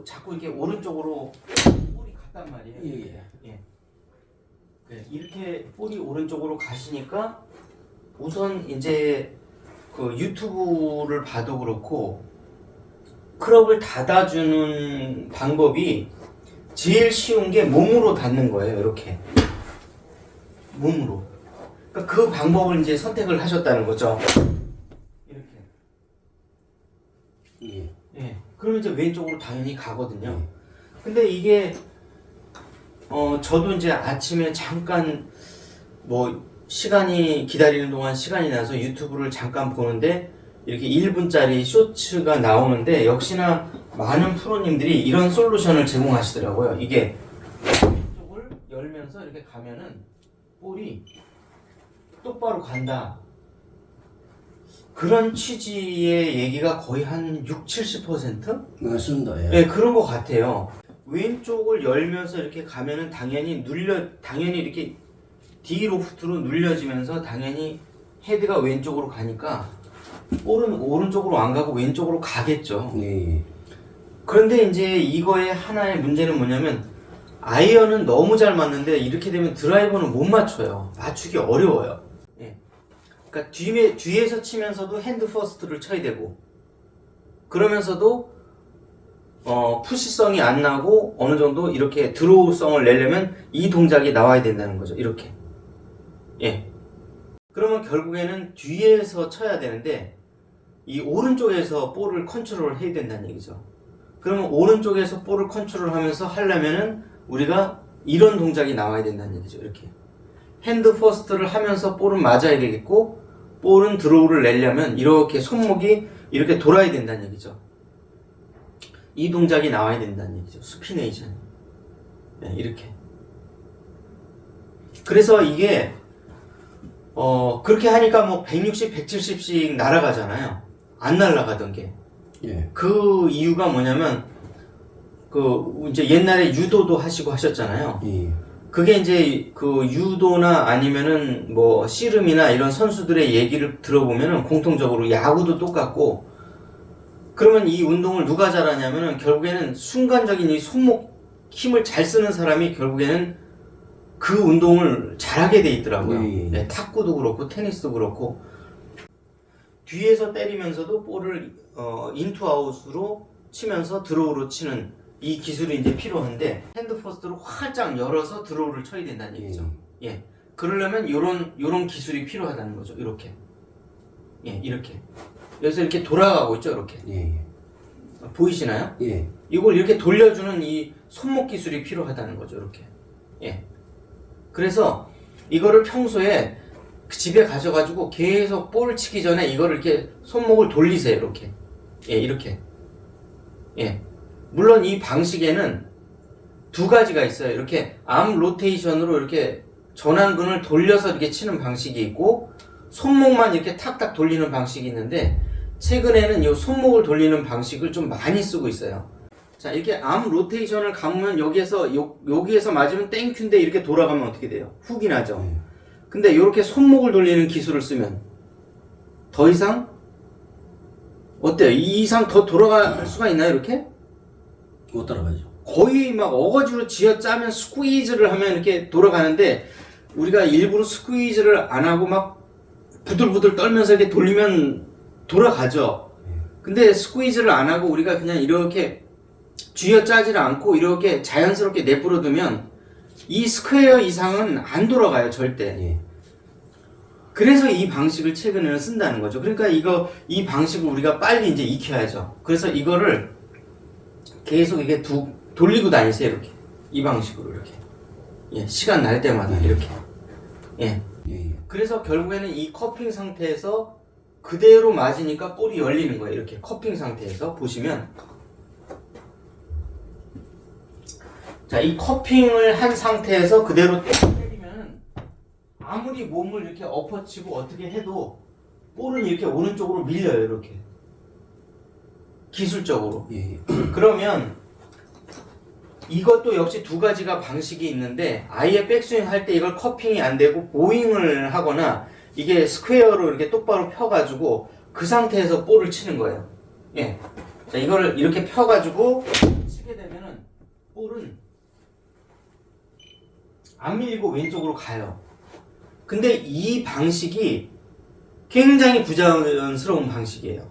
자꾸 이렇게 오른쪽으로 볼이 갔단 말이에요. 예. 예. 네, 이렇게 볼이 오른쪽으로 가시니까 우선 이제 유튜브를 봐도 그렇고 클럽을 닫아주는 방법이 제일 쉬운 게 몸으로 닫는 거예요. 이렇게 몸으로. 그러니까 그 방법을 이제 선택을 하셨다는 거죠. 이렇게. 예. 예. 그러면 이제 왼쪽으로 당연히 가거든요. 근데 이게 저도 이제 아침에 잠깐 시간이 기다리는 동안 시간이 나서 유튜브를 잠깐 보는데 이렇게 1분짜리 쇼츠가 나오는데 역시나 많은 프로님들이 이런 솔루션을 제공하시더라고요. 이게 왼쪽을 열면서 이렇게 가면은 볼이 똑바로 간다. 그런 취지의 얘기가 거의 한 60-70%? 맞습니다. 예. 네, 그런 것 같아요. 왼쪽을 열면서 이렇게 가면은 당연히 이렇게 디로프트로 눌려지면서 당연히 헤드가 왼쪽으로 가니까 볼은 오른쪽으로 안 가고 왼쪽으로 가겠죠. 예. 그런데 이제 이거의 하나의 문제는 뭐냐면 아이언은 너무 잘 맞는데 이렇게 되면 드라이버는 못 맞춰요. 맞추기 어려워요. 예. 그러니까 뒤에서 치면서도 핸드 퍼스트를 쳐야 되고 그러면서도 푸시성이 안 나고 어느 정도 이렇게 드로우성을 내려면 이 동작이 나와야 된다는 거죠. 이렇게. 예. 그러면 결국에는 뒤에서 쳐야 되는데 이 오른쪽에서 볼을 컨트롤을 해야 된다는 얘기죠. 그러면 오른쪽에서 볼을 컨트롤하면서 하려면은 우리가 이런 동작이 나와야 된다는 얘기죠. 이렇게. 핸드 퍼스트를 하면서 볼은 맞아야 되겠고 볼은 드로우를 내려면 이렇게 손목이 이렇게 돌아야 된다는 얘기죠. 이 동작이 나와야 된다는 얘기죠. 스피네이션. 네, 이렇게. 그래서 이게 그렇게 하니까 160, 170씩 날아가잖아요. 안 날아가던 게. 예. 그 이유가 뭐냐면 이제 옛날에 유도도 하시고 하셨잖아요. 예. 그게 이제 유도나 아니면은 씨름이나 이런 선수들의 얘기를 들어보면은 공통적으로 야구도 똑같고 그러면 이 운동을 누가 잘하냐면은 결국에는 순간적인 이 손목 힘을 잘 쓰는 사람이 결국에는 그 운동을 잘하게 돼 있더라고요. 네, 탁구도 그렇고 테니스도 그렇고 뒤에서 때리면서도 볼을 인투아웃으로 치면서 드로우로 치는 이 기술이 이제 필요한데 핸드 퍼스트로 활짝 열어서 드로우를 쳐야 된다는 얘기죠. 예. 그러려면 요런 기술이 필요하다는 거죠. 이렇게. 예, 이렇게. 여기서 이렇게 돌아가고 있죠, 이렇게. 예. 보이시나요? 예. 이걸 이렇게 돌려주는 이 손목 기술이 필요하다는 거죠, 이렇게. 예. 그래서 이거를 평소에 집에 가셔가지고 계속 볼 치기 전에 이거를 이렇게 손목을 돌리세요, 이렇게. 예, 이렇게. 예. 물론 이 방식에는 두 가지가 있어요. 이렇게 암 로테이션으로 이렇게 전완근을 돌려서 이렇게 치는 방식이 있고 손목만 이렇게 탁탁 돌리는 방식이 있는데 최근에는 이 손목을 돌리는 방식을 좀 많이 쓰고 있어요. 자, 이렇게 암 로테이션을 감으면 여기에서 맞으면 땡큐인데 이렇게 돌아가면 어떻게 돼요? 훅이 나죠. 근데 이렇게 손목을 돌리는 기술을 쓰면 더 이상 어때요? 이 이상 더 돌아갈 수가 있나요? 이렇게? 못 따라가죠. 거의 막 어거지로 쥐어짜면 스퀴즈를 하면 이렇게 돌아가는데 우리가 일부러 스퀴즈를 안 하고 막 부들부들 떨면서 이렇게 돌리면 돌아가죠. 근데 스퀴즈를 안 하고 우리가 그냥 이렇게 쥐어짜지를 않고 이렇게 자연스럽게 내버려두면 이 스퀘어 이상은 안 돌아가요, 절대. 그래서 이 방식을 최근에는 쓴다는 거죠. 그러니까 이 방식을 우리가 빨리 이제 익혀야죠. 그래서 이거를 계속 이게 돌리고 다니세요, 이렇게. 이 방식으로 이렇게. 예, 시간 날 때마다 이렇게. 예. 그래서 결국에는 이 커핑 상태에서 그대로 맞으니까 볼이 열리는 거예요. 이렇게 커핑 상태에서 보시면 자, 이 커핑을 한 상태에서 그대로 때리면 아무리 몸을 이렇게 엎어치고 어떻게 해도 볼은 이렇게 오른쪽으로 밀려요. 이렇게 기술적으로. 그러면 이것도 역시 두 가지가 방식이 있는데 아예 백스윙 할 때 이걸 커핑이 안 되고 보잉을 하거나 이게 스퀘어로 이렇게 똑바로 펴가지고 그 상태에서 볼을 치는 거예요. 예. 자, 이거를 이렇게 펴가지고 치게 되면은 볼은 안 밀리고 왼쪽으로 가요. 근데 이 방식이 굉장히 부자연스러운 방식이에요.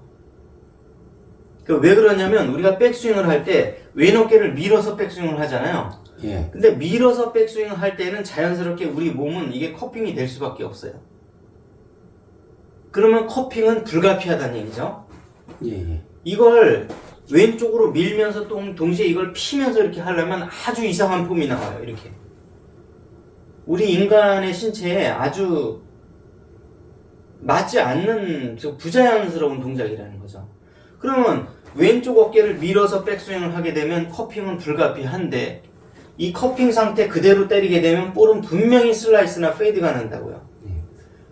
왜 그러냐면 우리가 백스윙을 할 때 왼어깨를 밀어서 백스윙을 하잖아요. 예. 근데 밀어서 백스윙을 할 때는 자연스럽게 우리 몸은 이게 커핑이 될 수밖에 없어요. 그러면 커핑은 불가피하다는 얘기죠. 예. 이걸 왼쪽으로 밀면서 동시에 이걸 피면서 이렇게 하려면 아주 이상한 폼이 나와요. 이렇게. 우리 인간의 신체에 아주 맞지 않는 부자연스러운 동작이라는 거죠. 그러면 왼쪽 어깨를 밀어서 백스윙을 하게 되면 커핑은 불가피한데 이 커핑 상태 그대로 때리게 되면 볼은 분명히 슬라이스나 페이드가 난다고요.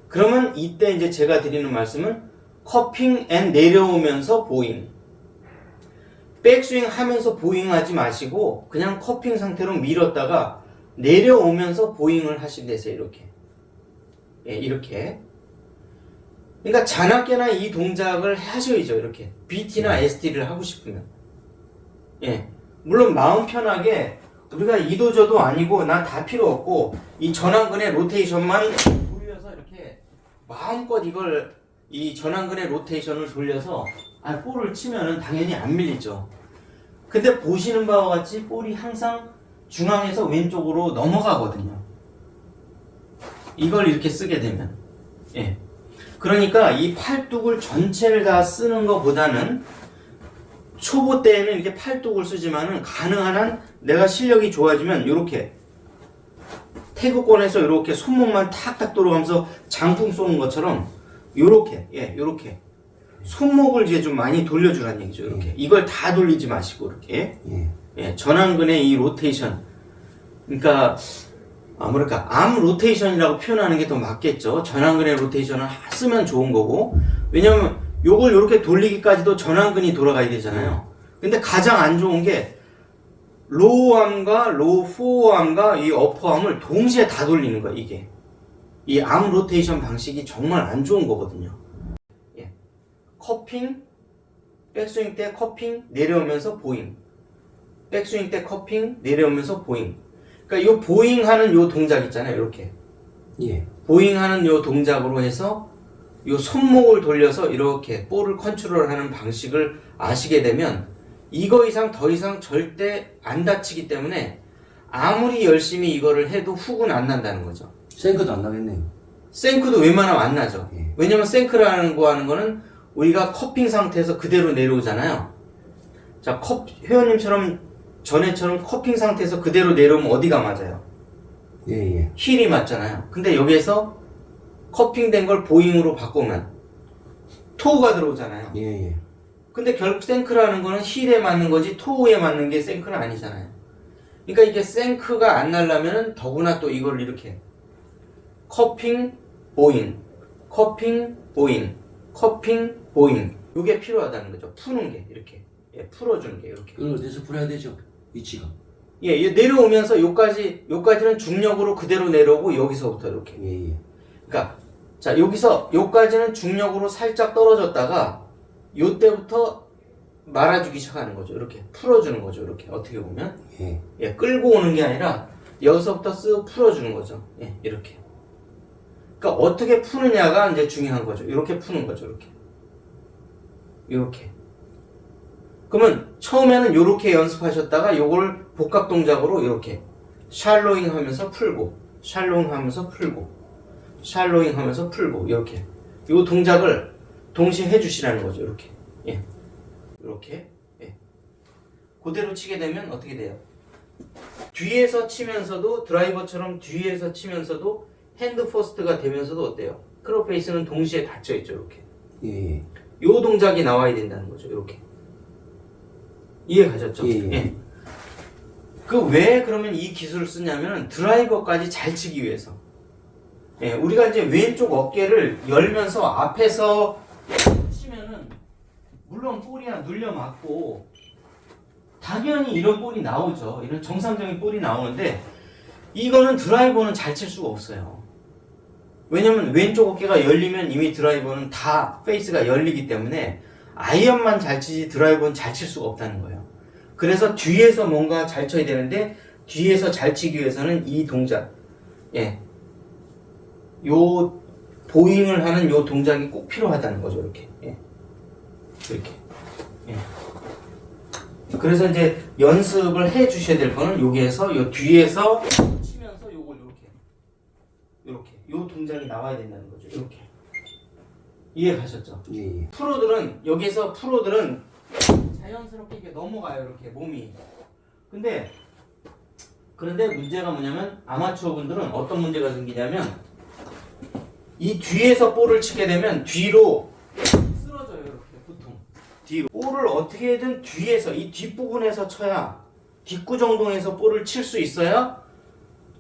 그러면 이때 이제 제가 드리는 말씀은 커핑 앤 내려오면서 보잉. 백스윙 하면서 보잉 하지 마시고 그냥 커핑 상태로 밀었다가 내려오면서 보잉을 하시면 이렇게. 예, 이렇게. 그러니까 자나깨나 이 동작을 하셔야죠. 이렇게. BT나 ST를 하고 싶으면. 예. 물론 마음 편하게 우리가 이도저도 아니고 난 다 필요 없고 이 전완근의 로테이션만 돌려서 이렇게 마음껏 이걸 이 전완근의 로테이션을 돌려서 볼을 치면은 당연히 안 밀리죠. 근데 보시는 바와 같이 볼이 항상 중앙에서 왼쪽으로 넘어가거든요. 이걸 이렇게 쓰게 되면. 예. 그러니까 이 팔뚝을 전체를 다 쓰는 것보다는 초보 때에는 이렇게 팔뚝을 쓰지만은 가능한 한 내가 실력이 좋아지면 이렇게 태극권에서 이렇게 손목만 탁탁 돌아가면서 장풍 쏘는 것처럼 요렇게 요렇게 손목을 이제 좀 많이 돌려주라는 얘기죠. 이렇게 이걸 다 돌리지 마시고 이렇게 전완근의 이 로테이션, 그러니까 뭐랄까 암 로테이션이라고 표현하는 게 더 맞겠죠. 전완근의 로테이션을 쓰면 좋은 거고, 왜냐면 요걸 이렇게 돌리기까지도 전완근이 돌아가야 되잖아요. 근데 가장 안 좋은 게 로우암과 로우 포어암과 이 어퍼암을 동시에 다 돌리는 거야. 이게 이 암 로테이션 방식이 정말 안 좋은 거거든요. 커핑, 백스윙 때 커핑 내려오면서 보잉, 백스윙 때 커핑 내려오면서 보잉. 그러니까 요 보잉하는 요 동작 있잖아요. 이렇게 보잉하는 요 동작으로 해서 요 손목을 돌려서 이렇게 볼을 컨트롤하는 방식을 아시게 되면 이거 이상 더 이상 절대 안 다치기 때문에 아무리 열심히 이거를 해도 훅은 안 난다는 거죠. 생크도 안 나겠네요. 생크도 웬만하면 안 나죠. 왜냐면 생크라는 거 하는 거는 우리가 커핑 상태에서 그대로 내려오잖아요. 자, 회원님처럼 전에처럼 커핑 상태에서 그대로 내려오면 어디가 맞아요? 힐이 맞잖아요. 근데 여기에서 커핑된 걸 보잉으로 바꾸면 토우가 들어오잖아요. 근데 결국 생크라는 거는 힐에 맞는 거지 토우에 맞는 게 생크는 아니잖아요. 그러니까 이게 생크가 안 나려면은 더구나 또 이걸 이렇게 커핑 보잉, 커핑 보잉, 커핑 보잉, 요게 필요하다는 거죠. 푸는 게 이렇게 풀어주는 게 이렇게. 그걸 어디서 풀어야 되죠? 위치가. 내려오면서 요까지는 중력으로 그대로 내려오고 여기서부터 이렇게. 그러니까 자, 여기서 요까지는 중력으로 살짝 떨어졌다가 요때부터 말아주기 시작하는 거죠. 이렇게 풀어주는 거죠. 이렇게 어떻게 보면 끌고 오는 게 아니라 여기서부터 쓱 풀어주는 거죠. 이렇게. 그러니까 어떻게 푸느냐가 이제 중요한 거죠. 이렇게 푸는 거죠. 이렇게. 그러면 처음에는 이렇게 연습하셨다가 요걸 복합 동작으로 이렇게 샬로잉 하면서 풀고, 샬로잉 하면서 풀고, 샬로잉 하면서 풀고, 이렇게 요 동작을 동시에 해주시라는 거죠. 이렇게. 이렇게. 그대로 치게 되면 어떻게 돼요? 뒤에서 치면서도 드라이버처럼 뒤에서 치면서도 핸드 퍼스트가 되면서도 어때요? 크롭 페이스는 동시에 닫혀 있죠. 이렇게. 요 동작이 나와야 된다는 거죠. 이렇게. 이해 가셨죠? 그 왜 그러면 이 기술을 쓰냐면 드라이버까지 잘 치기 위해서. 우리가 이제 왼쪽 어깨를 열면서 앞에서 치면은 물론 볼이야 눌려 맞고 당연히 이런 볼이 나오죠. 이런 정상적인 볼이 나오는데 이거는 드라이버는 잘 칠 수가 없어요. 왜냐면 왼쪽 어깨가 열리면 이미 드라이버는 다 페이스가 열리기 때문에 아이언만 잘 치지 드라이버는 잘 칠 수가 없다는 거예요. 그래서 뒤에서 뭔가 잘 쳐야 되는데 뒤에서 잘 치기 위해서는 이 동작, 예, 요 보잉을 하는 요 동작이 꼭 필요하다는 거죠. 이렇게, 예, 이렇게, 예. 그래서 이제 연습을 해 주셔야 될 거는 여기에서 요 뒤에서 치면서 요걸 요렇게 요 동작이 나와야 된다는 거죠. 이렇게 이해 가셨죠? 예, 예. 프로들은 자연스럽게 이렇게 넘어가요. 이렇게 몸이. 그런데 문제가 뭐냐면 아마추어 분들은 어떤 문제가 생기냐면 이 뒤에서 볼을 치게 되면 뒤로 쓰러져요. 이렇게 보통 뒤로 볼을 어떻게든 뒤에서 이 뒷부분에서 쳐야 뒷구정동에서 볼을 칠 수 있어야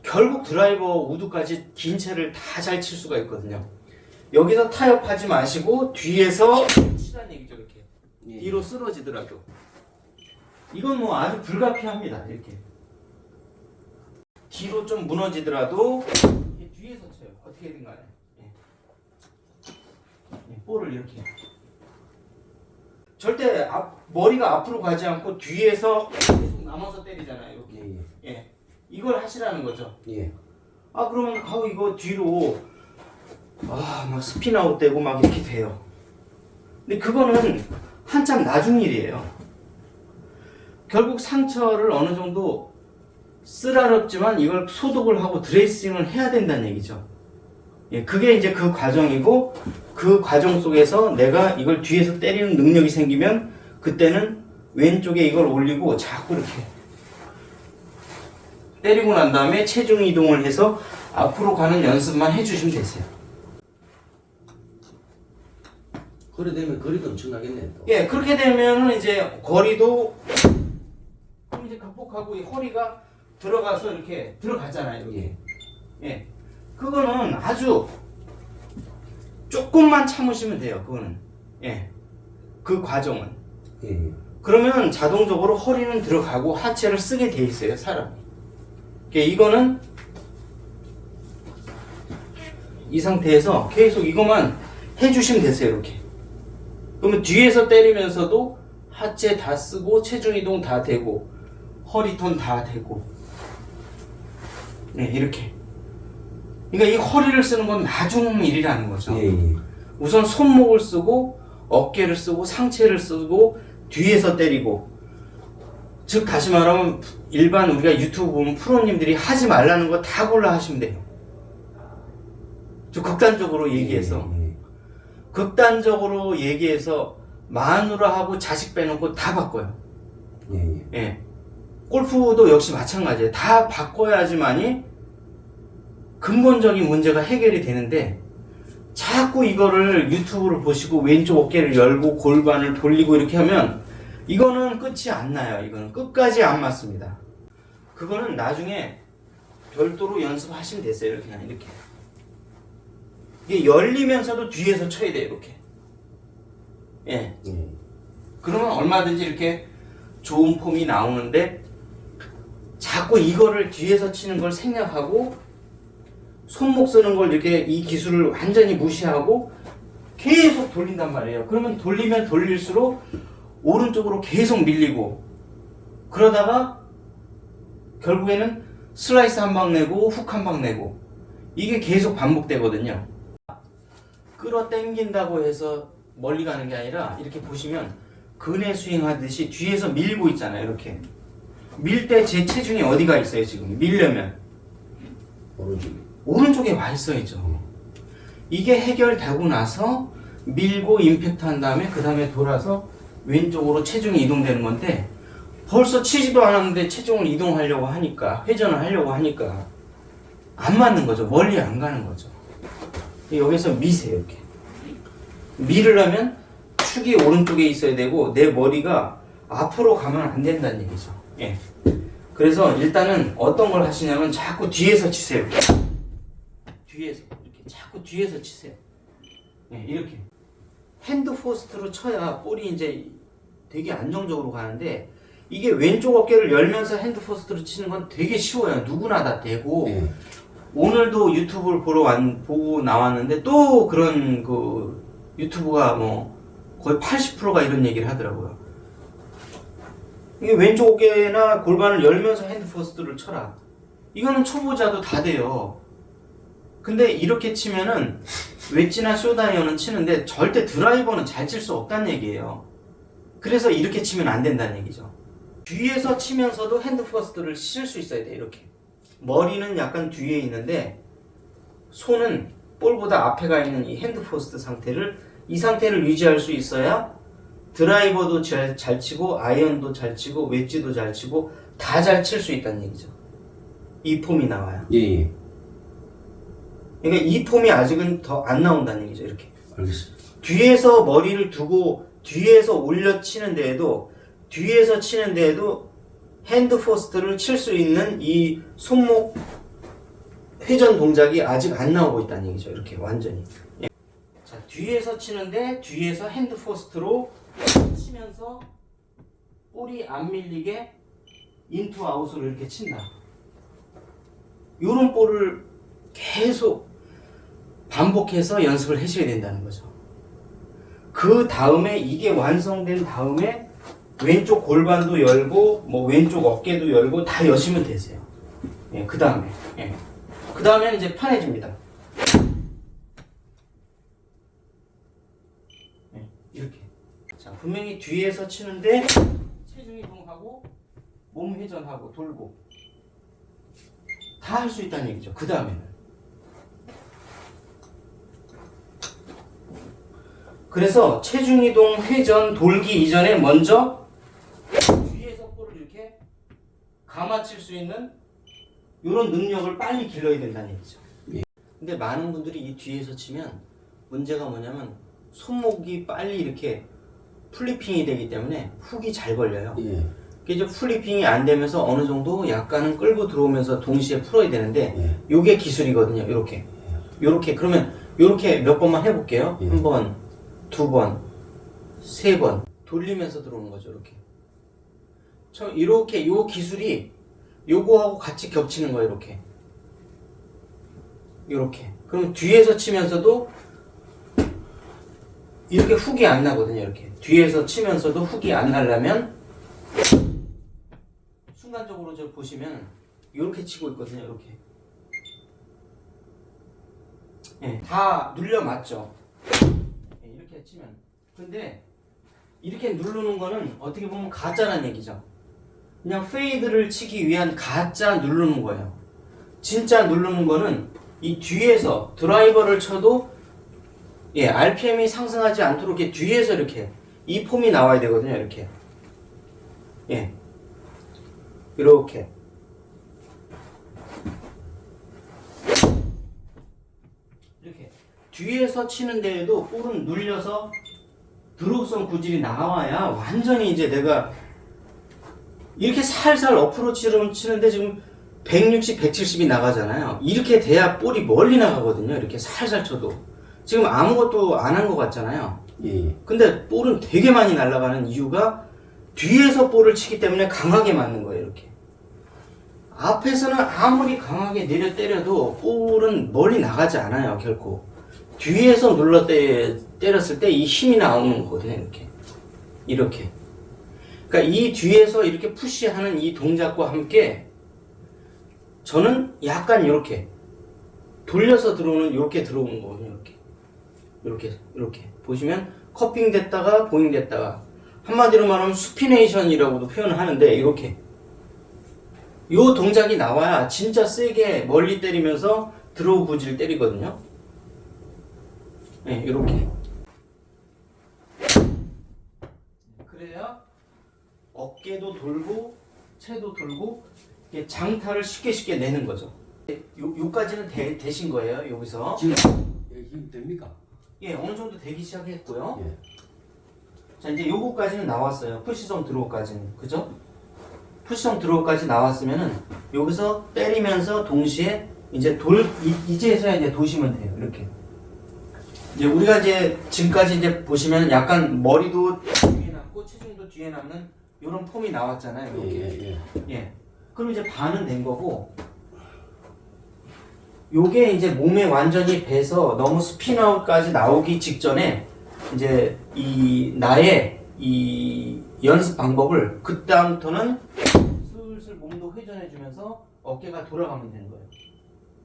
결국 드라이버 우드까지 긴 채를 다 잘 칠 수가 있거든요. 여기서 타협하지 마시고 뒤에서 치라는 얘기죠. 이렇게 예. 뒤로 쓰러지더라도 이건 뭐 아주 불가피합니다. 이렇게 뒤로 좀 무너지더라도 뒤에서 쳐요. 어떻게든 간에. 예. 볼을 이렇게 절대 머리가 앞으로 가지 않고 뒤에서 계속 남아서 때리잖아요. 이렇게. 예, 예. 예. 이걸 하시라는 거죠. 예. 그러면 이거 뒤로 막 스피나웃 되고 막 이렇게 돼요. 근데 그거는 한참 나중 일이에요. 결국 상처를 어느 정도 쓰라렸지만 이걸 소독을 하고 드레싱을 해야 된다는 얘기죠. 예, 그게 이제 그 과정이고 그 과정 속에서 내가 이걸 뒤에서 때리는 능력이 생기면 그때는 왼쪽에 이걸 올리고 자꾸 이렇게 때리고 난 다음에 체중 이동을 해서 앞으로 가는 연습만 해주시면 되세요. 그래 되면 거리도 엄청나겠네 또. 예, 그렇게 되면은 이제 거리도 그럼 이제 극복하고 이 허리가 들어가서 이렇게 들어가잖아요. 이렇게. 예, 그거는 아주 조금만 참으시면 돼요. 그거는 예, 그 과정은. 예, 예. 그러면 자동적으로 허리는 들어가고 하체를 쓰게 돼 있어요, 사람이. 이거는 이 상태에서 계속 이것만 해주시면 되세요. 이렇게. 그러면 뒤에서 때리면서도 하체 다 쓰고 체중 이동 다 되고 허리톤 다 되고, 네, 이렇게. 그러니까 이 허리를 쓰는 건 나중 일이라는 거죠. 예, 예. 우선 손목을 쓰고 어깨를 쓰고 상체를 쓰고 뒤에서 때리고, 즉 다시 말하면 일반 우리가 유튜브 보면 프로님들이 하지 말라는 거 다 골라 하시면 돼요. 좀 극단적으로 얘기해서. 예, 예. 극단적으로 얘기해서 마누라하고 자식 빼놓고 다 바꿔요. 예, 예. 예. 골프도 역시 마찬가지예요. 다 바꿔야지만이 근본적인 문제가 해결이 되는데 자꾸 이거를 유튜브를 보시고 왼쪽 어깨를 열고 골반을 돌리고 이렇게 하면 이거는 끝이 안 나요. 이거는 끝까지 안 맞습니다. 그거는 나중에 별도로 연습하시면 됐어요. 이렇게 그냥 이렇게. 이게 열리면서도 뒤에서 쳐야 돼요. 이렇게. 예. 예. 그러면 얼마든지 이렇게 좋은 폼이 나오는데 자꾸 이거를 뒤에서 치는 걸 생략하고 손목 쓰는 걸 이렇게 이 기술을 완전히 무시하고 계속 돌린단 말이에요. 그러면 돌리면 돌릴수록 오른쪽으로 계속 밀리고 그러다가 결국에는 슬라이스 한 방 내고 훅 한 방 내고 이게 계속 반복되거든요. 끌어당긴다고 해서 멀리 가는 게 아니라 이렇게 보시면 근해 스윙 하듯이 뒤에서 밀고 있잖아요. 이렇게 밀 때 제 체중이 어디가 있어요? 지금 밀려면 오른쪽에 와 있어야죠. 이게 해결되고 나서 밀고 임팩트 한 다음에 그 다음에 돌아서 왼쪽으로 체중이 이동되는 건데 벌써 치지도 않았는데 체중을 이동하려고 하니까 회전을 하려고 하니까 안 맞는 거죠. 멀리 안 가는 거죠. 여기서 미세요. 이렇게 밀으려면 축이 오른쪽에 있어야 되고 내 머리가 앞으로 가면 안 된다는 얘기죠. 예. 그래서 일단은 어떤 걸 하시냐면 자꾸 뒤에서 치세요. 이렇게. 뒤에서 이렇게 자꾸 뒤에서 치세요. 예, 이렇게 핸드 포스트로 쳐야 볼이 이제 되게 안정적으로 가는데 이게 왼쪽 어깨를 열면서 핸드 포스트로 치는 건 되게 쉬워요. 누구나 다 되고 예. 오늘도 유튜브를 보고 나왔는데 또 그런 그 유튜브가 뭐 거의 80%가 이런 얘기를 하더라고요. 이게 왼쪽 어깨나 골반을 열면서 핸드 퍼스트를 쳐라. 이거는 초보자도 다 돼요. 근데 이렇게 치면은 웨지나 쇼다이어는 치는데 절대 드라이버는 잘 칠 수 없다는 얘기예요. 그래서 이렇게 치면 안 된다는 얘기죠. 뒤에서 치면서도 핸드 퍼스트를 칠 수 있어야 돼. 이렇게 머리는 약간 뒤에 있는데 손은 볼보다 앞에 가 있는 이 핸드 퍼스트 상태를, 이 상태를 유지할 수 있어야 드라이버도 잘 치고 아이언도 잘 치고 웨지도 잘 치고 다 잘 칠 수 있다는 얘기죠. 이 폼이 나와요. 예, 예. 그러니까 이 폼이 아직은 더 안 나온다는 얘기죠. 이렇게 알겠습니다. 뒤에서 머리를 두고 뒤에서 올려 치는 데에도 핸드 포스트를 칠 수 있는 이 손목 회전 동작이 아직 안 나오고 있다는 얘기죠. 이렇게 완전히. 예. 자, 뒤에서 치는데 뒤에서 핸드 포스트로 치면서 볼이 안 밀리게 인투 아웃으로 이렇게 친다. 요런 볼을 계속 반복해서 연습을 하셔야 된다는 거죠. 그 다음에 이게 완성된 다음에 왼쪽 골반도 열고 뭐 왼쪽 어깨도 열고 다 여시면 되세요. 예, 그 다음에 그 다음에는 이제 편해집니다. 예, 이렇게. 자, 분명히 뒤에서 치는데 체중 이동하고 몸 회전하고 돌고 다 할 수 있다는 얘기죠. 그 다음에는. 그래서 체중 이동, 회전, 돌기 이전에 먼저 뒤에서 볼을 이렇게 감아칠 수 있는 이런 능력을 빨리 길러야 된다는 얘기죠. 근데 많은 분들이 이 뒤에서 치면 문제가 뭐냐면 손목이 빨리 이렇게 플리핑이 되기 때문에 훅이 잘 걸려요. 예. 이제 플리핑이 안 되면서 어느 정도 약간은 끌고 들어오면서 동시에 풀어야 되는데 예. 요게 기술이거든요. 요렇게 그러면 요렇게 몇 번만 해볼게요. 예. 한 번, 두 번, 세 번 돌리면서 들어오는 거죠. 이렇게 요 기술이 요거하고 같이 겹치는 거예요. 이렇게. 그럼 뒤에서 치면서도 이렇게 훅이 안 나거든요. 이렇게 뒤에서 치면서도 훅이 안 나려면 순간적으로 저 보시면 이렇게 치고 있거든요. 이렇게. 예, 다 눌려 맞죠. 예, 이렇게 치면. 근데 이렇게 누르는 거는 어떻게 보면 가짜란 얘기죠. 그냥 페이드를 치기 위한 가짜 누르는 거예요. 진짜 누르는 거는 이 뒤에서 드라이버를 쳐도 예, RPM이 상승하지 않도록 이렇게 뒤에서 이렇게 이 폼이 나와야 되거든요. 이렇게. 예. 이렇게. 이렇게. 뒤에서 치는 데에도 볼은 눌려서 드롭성 구질이 나와야 완전히 이제 내가 이렇게 살살 어프로치로 치는데 지금 160, 170이 나가잖아요. 이렇게 돼야 볼이 멀리 나가거든요. 이렇게 살살 쳐도. 지금 아무것도 안 한 것 같잖아요. 예. 근데 볼은 되게 많이 날아가는 이유가 뒤에서 볼을 치기 때문에 강하게 맞는 거예요. 이렇게. 앞에서는 아무리 강하게 내려 때려도 볼은 멀리 나가지 않아요. 결코. 뒤에서 눌러 때렸을 때 이 힘이 나오는 거거든요. 이렇게. 그러니까 이 뒤에서 이렇게 푸시하는 이 동작과 함께 저는 약간 이렇게 돌려서 들어오는 이렇게 들어오는 거거든요. 이렇게 보시면 커핑 됐다가 보잉 됐다가 한마디로 말하면 수피네이션이라고도 표현을 하는데 이렇게 요 동작이 나와야 진짜 세게 멀리 때리면서 드로우 구질 때리거든요. 네, 이렇게. 그래야 어깨도 돌고 채도 돌고 이게 장타를 쉽게 내는 거죠. 요까지는 되신 거예요. 여기서. 지금 힘 됩니까? 예, 어느 정도 되기 시작했고요. 예. 자, 이제 요거까지는 나왔어요. 푸시성 드로우까지는. 그죠? 푸시성 드로우까지 나왔으면은 여기서 때리면서 동시에 이제 이제서야 이제 도시면 돼요. 이렇게. 이제 우리가 이제 지금까지 이제 보시면 약간 머리도 뒤에 남고 체중도 뒤에 남는 이런 폼이 나왔잖아요. 이렇게. 예. 그럼 이제 반은 된 거고 요게 이제 몸에 완전히 배서 너무 스핀아웃까지 나오기 직전에 이제 나의 이 연습 방법을 그다음부터는 슬슬 몸도 회전해주면서 어깨가 돌아가면 되는 거예요.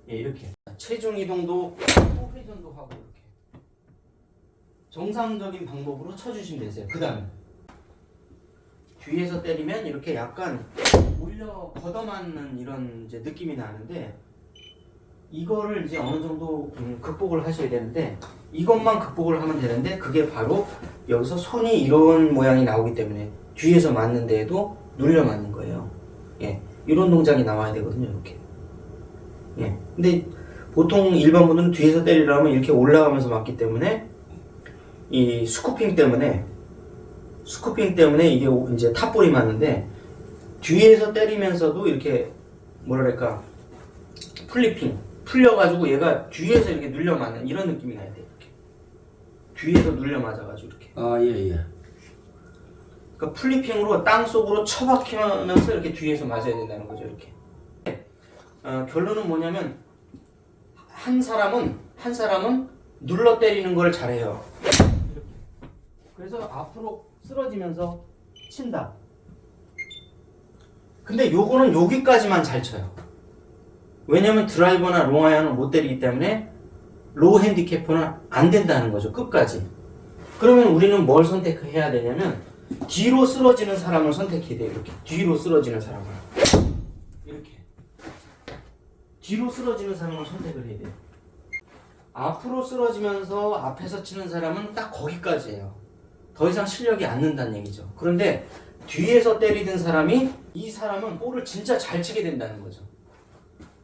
예, 이렇게 체중 이동도 하고 회전도 하고 이렇게 정상적인 방법으로 쳐주시면 되세요. 그 다음에 뒤에서 때리면 이렇게 약간 올려 걷어맞는 이런 이제 느낌이 나는데 이거를 이제 어느 정도 극복을 하셔야 되는데 이것만 극복을 하면 되는데 그게 바로 여기서 손이 이런 모양이 나오기 때문에 뒤에서 맞는 데에도 눌려 맞는 거예요. 예, 이런 동작이 나와야 되거든요. 이렇게. 예, 근데 보통 일반 분들은 뒤에서 때리려면 이렇게 올라가면서 맞기 때문에 이 스쿠핑 때문에 이게 이제 탑볼이 맞는데 뒤에서 때리면서도 이렇게 뭐랄까 플리핑 풀려가지고 얘가 뒤에서 이렇게 눌려 맞는 이런 느낌이 나야 돼. 이렇게 뒤에서 눌려 맞아가지고 이렇게. 아, 예. 그러니까 플리핑으로 땅 속으로 처박히면서 이렇게 뒤에서 맞아야 된다는 거죠. 이렇게. 결론은 뭐냐면 한 사람은 눌러 때리는 걸 잘해요. 이렇게. 그래서 앞으로 쓰러지면서 친다. 근데 요거는 여기까지만 잘 쳐요. 왜냐면 드라이버나 롱아이언을 못 때리기 때문에 로우 핸디캐퍼는 안 된다는 거죠. 끝까지. 그러면 우리는 뭘 선택해야 되냐면 뒤로 쓰러지는 사람을 선택해야 돼요. 이렇게 뒤로 쓰러지는 사람을 이렇게 뒤로 쓰러지는 사람을 선택을 해야 돼요. 앞으로 쓰러지면서 앞에서 치는 사람은 딱 거기까지예요. 더 이상 실력이 안 는다는 얘기죠. 그런데 뒤에서 때리던 사람이 이 사람은 볼을 진짜 잘 치게 된다는 거죠.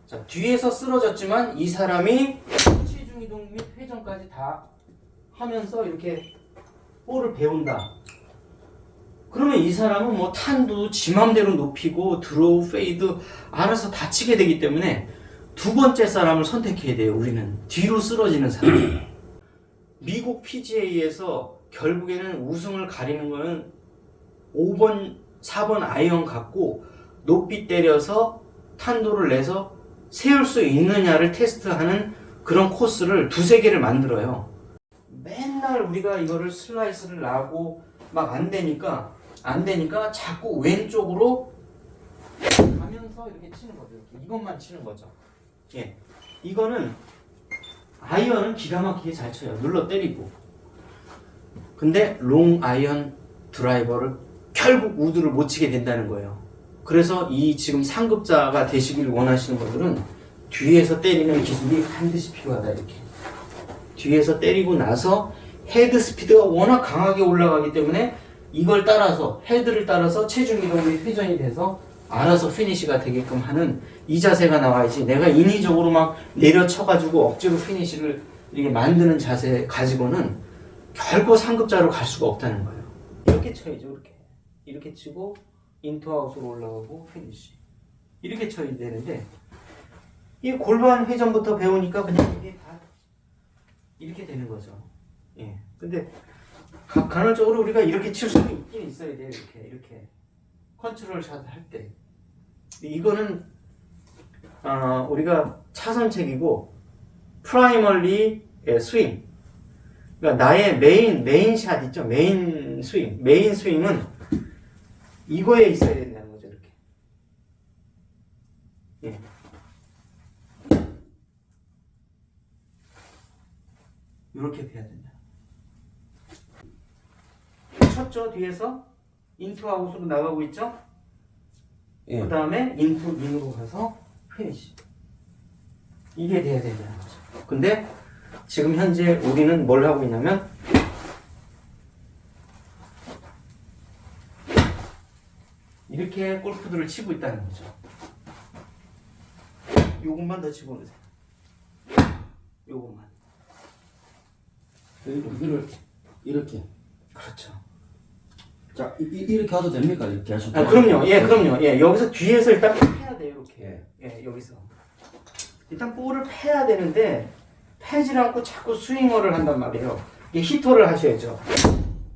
자, 뒤에서 쓰러졌지만 이 사람이 체중 이동 및 회전까지 다 하면서 이렇게 볼을 배운다. 그러면 이 사람은 뭐 탄도 지 맘대로 높이고 드로우, 페이드 알아서 다 치게 되기 때문에 두 번째 사람을 선택해야 돼요. 우리는 뒤로 쓰러지는 사람. 미국 PGA에서 결국에는 우승을 가리는 거는 5번, 4번 아이언 갖고 높이 때려서 탄도를 내서 세울 수 있느냐를 테스트하는 그런 코스를 두세 개를 만들어요. 맨날 우리가 이거를 슬라이스를 나고 막 안 되니까 자꾸 왼쪽으로 가면서 이렇게 치는 거죠. 이렇게. 이것만 치는 거죠. 예. 이거는 아이언은 기가 막히게 잘 쳐요. 눌러 때리고. 근데 롱 아이언 드라이버를 결국 우드를 못 치게 된다는 거예요. 그래서 이 지금 상급자가 되시길 원하시는 분들은 뒤에서 때리는 기술이 반드시 필요하다. 이렇게 뒤에서 때리고 나서 헤드 스피드가 워낙 강하게 올라가기 때문에 이걸 따라서 헤드를 따라서 체중 이동이 회전이 돼서 알아서 피니시가 되게끔 하는 이 자세가 나와야지 내가 인위적으로 막 내려쳐가지고 억지로 피니시를 이렇게 만드는 자세 가지고는 결코 상급자로 갈 수가 없다는 거예요. 이렇게 쳐야죠. 이렇게 치고 인투아웃으로 올라가고 피니시 이렇게 쳐야 되는데 이 골반 회전부터 배우니까 그냥 이게 다 이렇게 되는 거죠. 예. 근데 간헐적으로 우리가 이렇게 칠 수도 있긴 있어야 돼요. 이렇게 컨트롤 샷 할 때. 이거는 우리가 차선책이고 프라이머리 스윙. 그러니까 나의 메인 샷 있죠. 메인 스윙은 이거에 있어야 된다는 거죠. 이렇게. 예. 이렇게 돼야 된다. 쳤죠. 뒤에서 인투 아웃으로 나가고 있죠. 예. 그 다음에 인투 인으로 가서 피니시. 이게 돼야 된다는 거죠. 근데 지금 현재 우리는 뭘 하고 있냐면 이렇게 골프들을 치고 있다는 거죠. 요것만 더 집어넣으세요. 요것만. 이렇게. 그렇죠. 자, 이렇게 해도 됩니까? 이렇게 하셔도. 그럼요. 예, 그럼요. 예, 여기서 뒤에서 일단 패야 돼요. 이렇게. 예, 여기서. 일단 볼을 패야 되는데 패질 않고 자꾸 스윙어를 한단 말이에요. 이게 히터를 하셔야죠.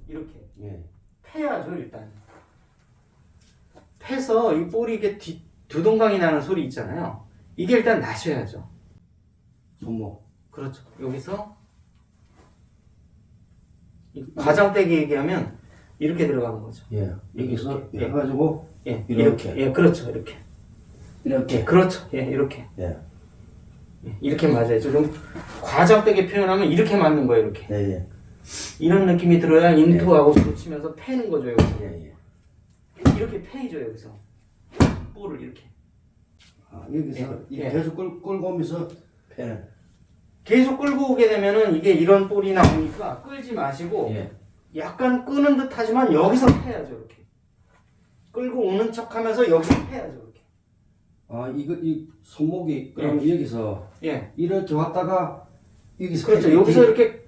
이렇게. 예. 패야죠, 일단. 패서 이 볼이 이게 두동강이 나는 소리 있잖아요. 이게 일단 나셔야죠. 손목. 그렇죠. 여기서 이 과장되게 얘기하면 이렇게 들어가는 거죠. 예. 여기서 예. 해가지고 예, 이렇게. 예, 그렇죠, 이렇게. 이렇게. 예, 그렇죠, 예, 이렇게. 예. 예, 이렇게 맞아요. 좀 과장되게 표현하면 이렇게 맞는 거예요, 이렇게. 예. 예. 이런 느낌이 들어야 인투하고 붙이면서 패는 거죠, 여기서. 예. 예. 이렇게 패이죠, 여기서. 볼을 이렇게. 아, 여기서 예. 계속 끌고 오면서 패는. 계속 끌고 오게 되면은 이게 이런 볼이 나오니까 끌지 마시고 예. 약간 끄는 듯 하지만 여기서 패야죠, 이렇게. 끌고 오는 척 하면서 여기서 패야죠, 이렇게. 아, 이 손목이 그럼 여기서 예. 이렇게 왔다가 여기서 그렇죠. 여기서 이렇게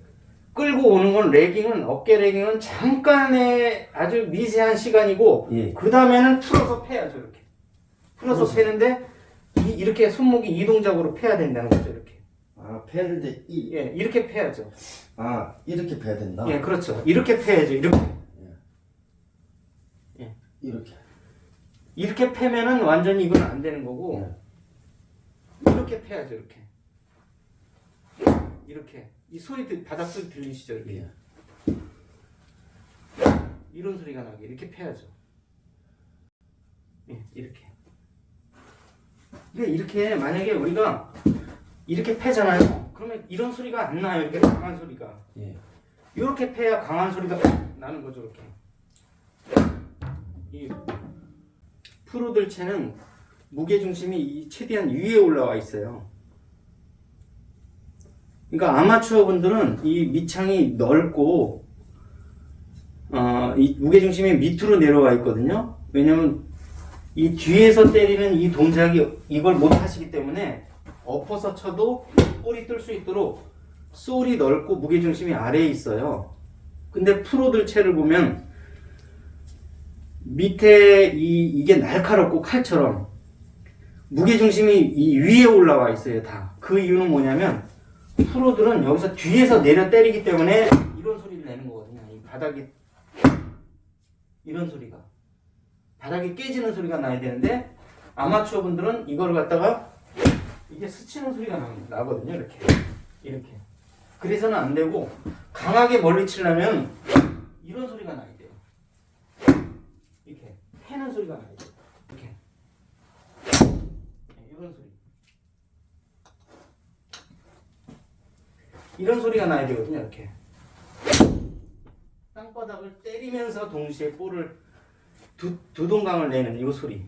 끌고 오는 건 레깅은, 어깨 레깅은 잠깐의 아주 미세한 시간이고, 예. 그 다음에는 풀어서 패야죠, 이렇게. 풀어서 그렇죠. 패는데, 이렇게 손목이 이동작으로 패야 된다는 거죠, 이렇게. 아, 패는데 예, 이렇게 패야죠. 아, 이렇게 패야 된다. 예, 그렇죠. 이렇게 패야죠, 이렇게. 이렇게. 이렇게 패면은 완전히 이건 안 되는 거고, 이렇게 패야죠, 이렇게. 이렇게. 이 소리, 바닥 소리 들리시죠, 이렇게. 예. 이런 소리가 나게, 이렇게 패야죠. 예, 이렇게. 이렇게, 만약에 우리가 이렇게 패잖아요. 그러면 이런 소리가 안 나요, 이렇게 강한 소리가. 예. 이렇게 패야 강한 소리가 나는 거죠, 이렇게. 이 프로들 채는 무게중심이 최대한 위에 올라와 있어요. 그러니까 아마추어 분들은 이 밑창이 넓고, 이 무게중심이 밑으로 내려와 있거든요. 왜냐면 이 뒤에서 때리는 이 동작이 이걸 못 하시기 때문에 엎어서 쳐도 볼이 뜰 수 있도록 솔이 넓고 무게중심이 아래에 있어요. 근데 프로들 채를 보면 밑에 이게 날카롭고 칼처럼 무게중심이 이 위에 올라와 있어요, 다. 그 이유는 뭐냐면 프로들은 여기서 뒤에서 내려 때리기 때문에 이런 소리를 내는 거거든요. 이 바닥이 이런 소리가 바닥이 깨지는 소리가 나야 되는데 아마추어 분들은 이거를 갖다가 이게 스치는 소리가 나거든요. 이렇게 그래서는 안 되고 강하게 멀리 치려면 이런 소리가 나야 돼요. 이렇게 패는 소리가 나야 돼요. 이렇게 이런 소리 이런 소리가 나야 되거든요. 이렇게 땅바닥을 때리면서 동시에 볼을 두 동강을 내는 이 소리.